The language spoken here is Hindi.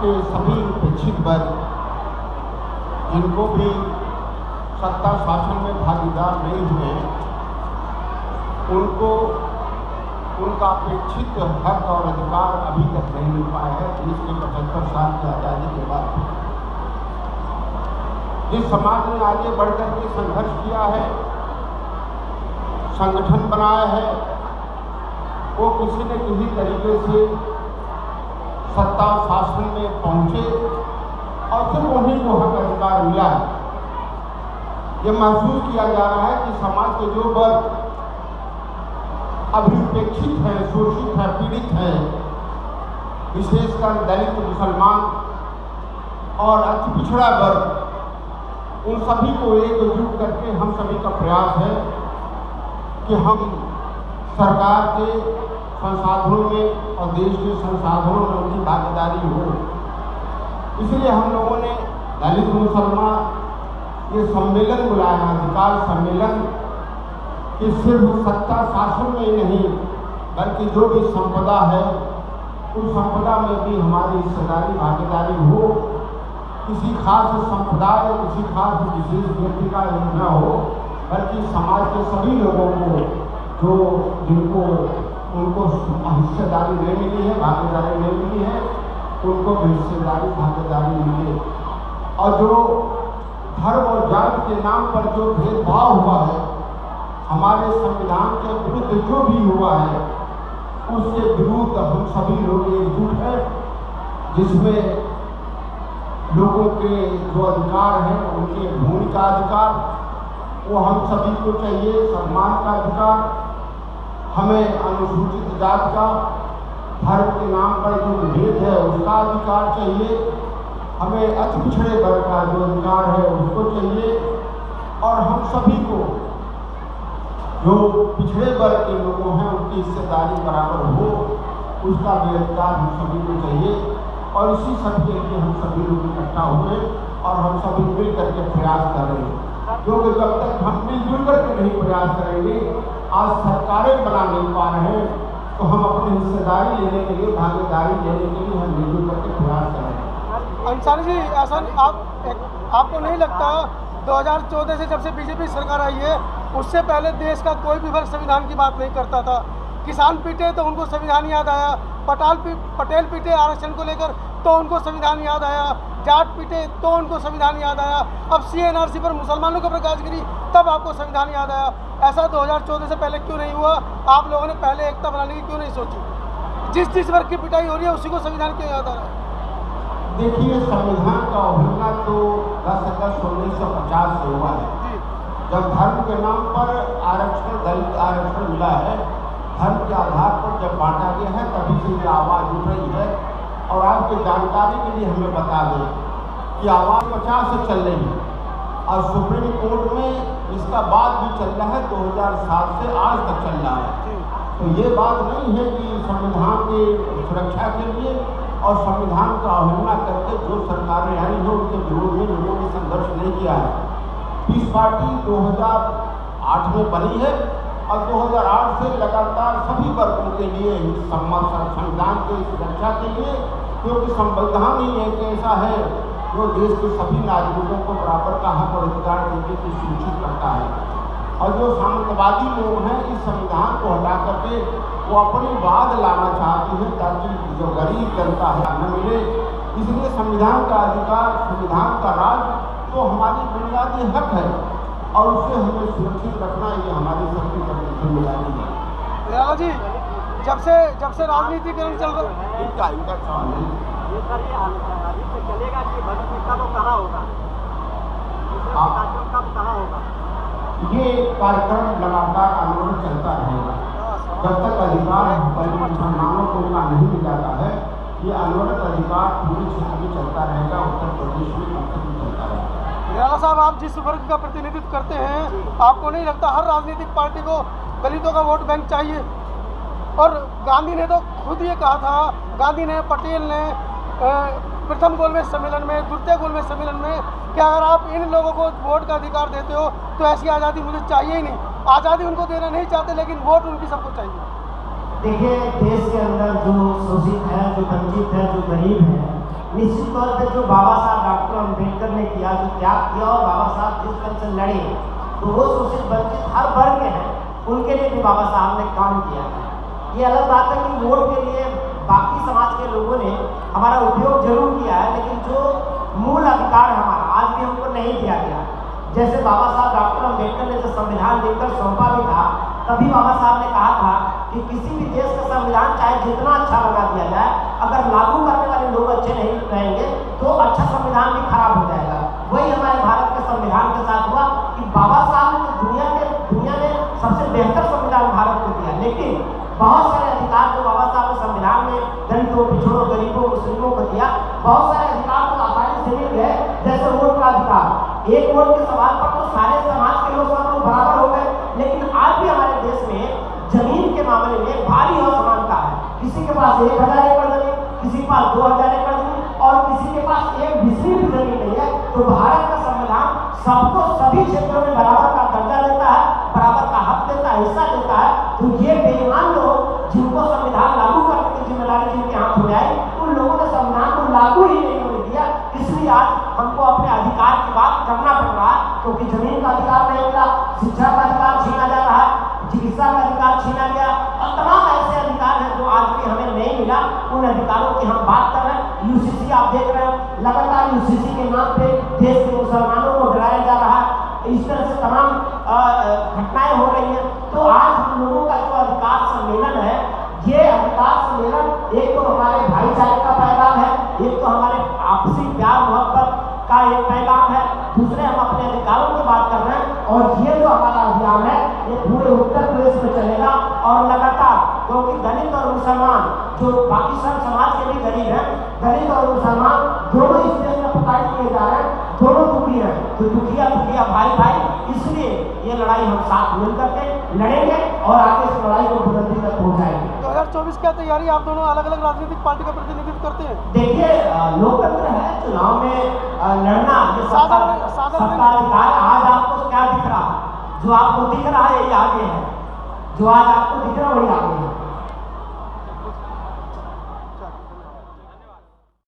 के सभी उपेक्षित वर्ग जिनको भी सत्ता शासन में भागीदार नहीं हुए उनको उनका अपेक्षित हक और अधिकार अभी तक नहीं मिल पाया है। देश के 75 साल की आज़ादी के बाद जिस समाज ने आगे बढ़कर के संघर्ष किया है, संगठन बनाया है, वो किसी न किसी तरीके से सत्ता शासन में पहुंचे और सिर्फ उन्हीं को हक अधिकार मिला है। ये महसूस किया जा रहा है कि समाज के जो वर्ग अभी उपेक्षित है, शोषित है, पीड़ित है, विशेषकर दलित, मुसलमान और अति पिछड़ा वर्ग, उन सभी को एकजुट करके हम सभी का प्रयास है कि हम सरकार के संसाधनों में और देश के संसाधनों में उनकी भागीदारी हो। इसलिए हम लोगों ने दलित मुसलमान ये सम्मेलन बुलाया है, अधिकार सम्मेलन, कि सिर्फ सत्ता शासन में ही नहीं बल्कि जो भी संपदा है उस संपदा में भी हमारी हिस्सेदारी भागीदारी हो। किसी खास संप्रदाय या किसी खास विशेष व्यक्ति का न हो बल्कि समाज के सभी लोगों को जो जिनको उनको हिस्सेदारी नहीं मिली है, भागीदारी नहीं मिली है, उनको भी हिस्सेदारी भागीदारी मिले। और जो धर्म और जाति के नाम पर जो भेदभाव हुआ है, हमारे संविधान के विरुद्ध जो भी हुआ है, उसके विरुद्ध हम सभी लोग एकजुट हैं, जिसमें लोगों के जो अधिकार हैं, उनके भूमि का अधिकार वो हम सभी को चाहिए, सम्मान का अधिकार, हमें अनुसूचित जाति का धर्म के नाम पर जो भेद है उसका अधिकार चाहिए, हमें अति पिछड़े वर्ग का जो अधिकार है उसको चाहिए, और हम सभी को जो पिछड़े वर्ग के लोगों हैं उनकी हिस्सेदारी बराबर हो, उसका भी अधिकार हम सभी को चाहिए। और इसी सब के लिए हम सभी लोग इकट्ठा हुए और हम सभी मिल करके प्रयास कर रहे हैं, क्योंकि जब तक हम मिलजुल करके नहीं प्रयास करेंगे, आज सरकारें बना नहीं पा रहे हैं, तो हम अपनी हिस्सेदारी लेने के लिए, भागीदारी लेने के लिए हम मिलजुल करके प्रयास कर रहे हैं। अंसारी जी, ऐसा आपको नहीं लगता 2014 से जब से बीजेपी सरकार आई है उससे पहले देश का कोई भी वर्ग संविधान की बात नहीं करता था? किसान पीटे तो उनको संविधान याद आया, पटेल पीटे आरक्षण को लेकर तो उनको संविधान याद आया, जाट पीटे तो उनको संविधान याद आया, अब CNRC पर मुसलमानों को प्रकाश गिरी तब आपको संविधान याद आया। ऐसा 2014 से पहले क्यों नहीं हुआ? आप लोगों ने पहले एकता बनाने की क्यों नहीं सोची? जिस वर्ग की पिटाई हो रही है उसी को संविधान क्यों याद आ रहा है? देखिए, संविधान का उल्लंघन तो 10 अगस्त 1950 से हुआ है, जब धर्म के नाम पर आरक्षण, दलित आरक्षण मिला है, धर्म के आधार पर जब बांटा गया है, तभी से ये आवाज़ उठ रही है। और आपकी जानकारी के लिए हमें बता दें कि आवाज़ 50 से चल रही है और सुप्रीम कोर्ट में इसका बात भी चल रहा है, 2007 से आज तक चल रहा है। तो ये बात नहीं है कि संविधान की सुरक्षा के लिए और संविधान का अवहेलना करके जो सरकारें आई हैं उनके विरोध में लोगों ने संघर्ष नहीं किया है। पीस पार्टी 2008 में बनी है और 2008 से लगातार सभी वर्गों के लिए संविधान की सुरक्षा के लिए, क्योंकि संविधान ही एक ऐसा है जो देश के सभी नागरिकों को बराबर का हक और अधिकार देने की सुनिश्चित करता है। और जो सामंतवादी लोग हैं इस संविधान को हटा करके वो अपनी वाद लाना चाहते हैं ताकि जो गरीब जनता है न मिले। इसलिए संविधान का अधिकार, संविधान का राज तो हमारी बुनियादी हक है और उससे हमें सुरक्षित रखना ये हमारी सबकी जिम्मेदारी है। निराला जी, जब से राजनीतिकरण चल रहा है, इनका सवाल है ये सर, ये अभी से चलेगा कि भविष्य कब कहाँ होगा? कब कहाँ होगा? ये कार्यक्रम लगातार आंदोलन चलता रहेगा जब तक अधिकार मुसलमानों को उनका नहीं मिल जाता है। ये आंदोलन अधिकार पूरे क्षेत्र में चलता रहेगा, उत्तर प्रदेश में कम से कम चलता रहेगा। निराला साहब, आप जिस वर्ग का प्रतिनिधित्व करते हैं, आपको नहीं लगता हर राजनीतिक पार्टी को दलितों का वोट बैंक चाहिए? और गांधी ने तो खुद ये कहा था, गांधी ने, पटेल ने प्रथम गोलमेज सम्मेलन में, द्वितीय गोलमेज सम्मेलन में, कि अगर आप इन लोगों को वोट का अधिकार देते हो तो ऐसी आज़ादी मुझे चाहिए ही नहीं। आज़ादी उनको देना नहीं चाहते लेकिन वोट उनकी सबको चाहिए। देखिए, देश के अंदर जो शोषित है, जो वंचित है, जो गरीब है, निश्चित तौर पे जो बाबा साहब डॉक्टर अम्बेडकर ने किया, जो त्याग किया और बाबा साहब जिस तरह से लड़े, तो वो शोषित वंचित हर वर्ग के हैं, उनके लिए भी बाबा साहब ने काम किया है। ये अलग बात है कि वोट के लिए बाकी समाज के लोगों ने हमारा उपयोग जरूर किया है, लेकिन जो मूल अधिकार हमारा आज भी हमको नहीं दिया गया। जैसे बाबा साहब डॉक्टर अम्बेडकर ने जब संविधान लिखकर सौंपा भी था, तभी बाबा साहब ने कहा था कि किसी भी देश का संविधान चाहे जितना अच्छा बना दिया जाए, अगर लागू करने वाले लोग अच्छे नहीं रहेंगे तो अच्छा संविधान भी खराब हो जाएगा। वही हमारे भारत के संविधान के साथ हुआ कि बाबा साहब ने दुनिया में सबसे बेहतर संविधान भारत को दिया, लेकिन बहुत सारे अधिकार जो बाबा साहब ने संविधान में दलितों, पिछड़ों, गरीबों, मुस्लिमों को दिया, बहुत सारे अधिकार तो आसानी से मिल गए। जैसे वोट का अधिकार, एक वोट के सवाल पर तो सारे समाज के लोग सब लोग बराबर हो गए, लेकिन आज भी हमारे देश में जमीन के मामले में भारी असमानता है। किसी के पास 1000 एकड़ जमीन, किसी के पास 2000 एकड़ जमीन और किसी के पास 1 बिस्मिल भी जमीन नहीं है। तो भारत का संविधान सबको सभी क्षेत्रों में बराबर का दर्जा देता है, बराबर का हक देता है, हिस्सा देता है। तो ये बेईमान लोग जिनको संविधान लागू करने की जिम्मेदारी जिनके हाथ हो जाए, उन लोगों ने संविधान को लागू ही नहीं होने दिया। इसलिए आज हमको अपने अधिकार की बात करना पड़ रहा है, क्योंकि जमीन का अधिकार नहीं मिला, शिक्षा का अधिकार छीना जा रहा है, चिकित्सा का अधिकार छीना गया और तमाम ऐसे अधिकार हैं जो आज भी हमें नहीं मिला। उन अधिकारों की हम बात कर रहे हैं। यूसीसी आप देख रहे हैं, लगातार यूसीसी के नाम पे देश के मुसलमानों को डराया जा रहा है। इस तरह से तमाम घटनाएं हो रही हैं। तो आज हम लोगों का जो अधिकार सम्मेलन है, ये अधिकार सम्मेलन एक तो हमारे भाईचारे का पैगाम है, एक तो हमारे आपसी प्यार मोहब्बत का एक पैगाम है, दूसरे हम अपने अधिकारों की बात कर रहे हैं। और ये जो हमारा अभियान है, ये पूरे उत्तर प्रदेश में चलेगा और लगातार, क्योंकि दलित और मुसलमान जो बाकी सब समाज के भी गरीब हैं, दलित और मुसलमान दोनों इस देश में प्रताड़ित किए जा रहे हैं, दोनों दुखी हैं। तो दुखिया भाई, इसलिए ये लड़ाई हम साथ मिलकर के लड़ेंगे और आगे इस लड़ाई को बुलंदी तक पहुंचाएंगे। 2024 क्या तैयारी, आप दोनों अलग अलग राजनीतिक पार्टी का प्रतिनिधित्व करते हैं? देखिए, लोकतंत्र है, चुनाव में लड़ना ये सबका अधिकार। आज आपको क्या दिख रहा है? जो आपको दिख रहा है ये आगे है, जो आज आपको दिख रहा है वही आगे है।